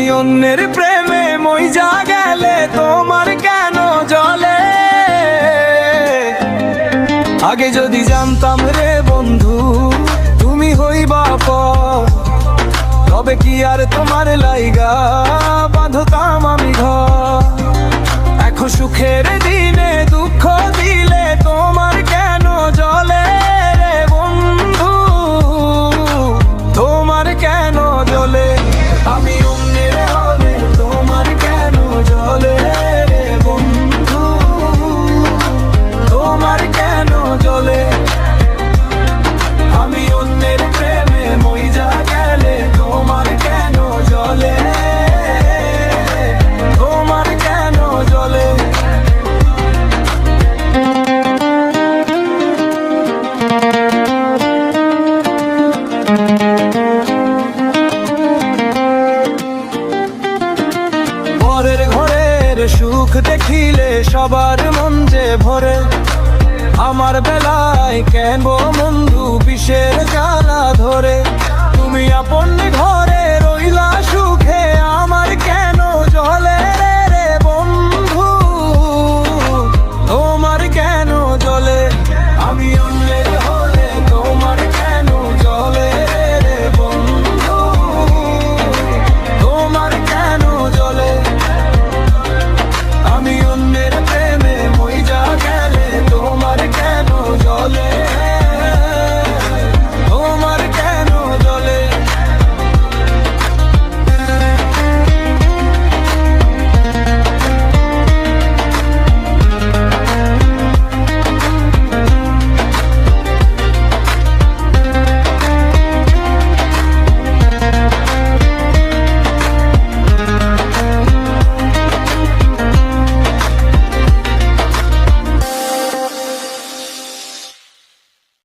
আমি অন্যের প্রেমে মইজা গেলে তোমার কেন জ্বলে? আগে যদি জানতাম রে বন্ধু তুমি হইবা পর, তবে কি আর তোমার লাইগা বাঁধতাম আমি ঘর। এখন সুখের দিনে দুঃখ দিলে তোমার কেন জ্বলে রে বন্ধু, তোমার কেন জ্বলে? আমি অন্যের হলে তোমার কেন জ্বলে রে বন্ধু, তোমার কেন জ্বলে? আমি অন্যের প্রেমে মইজা গেলে তোমার কেন জ্বলে, তোমার কেন জ্বলে? পরের ঘরের সুখ দেখিলে সবার মন যে ভরে, আমার বেলায় কেন বন্ধু বিষের জ্বালা ধরে? তুমি আপন ঘরে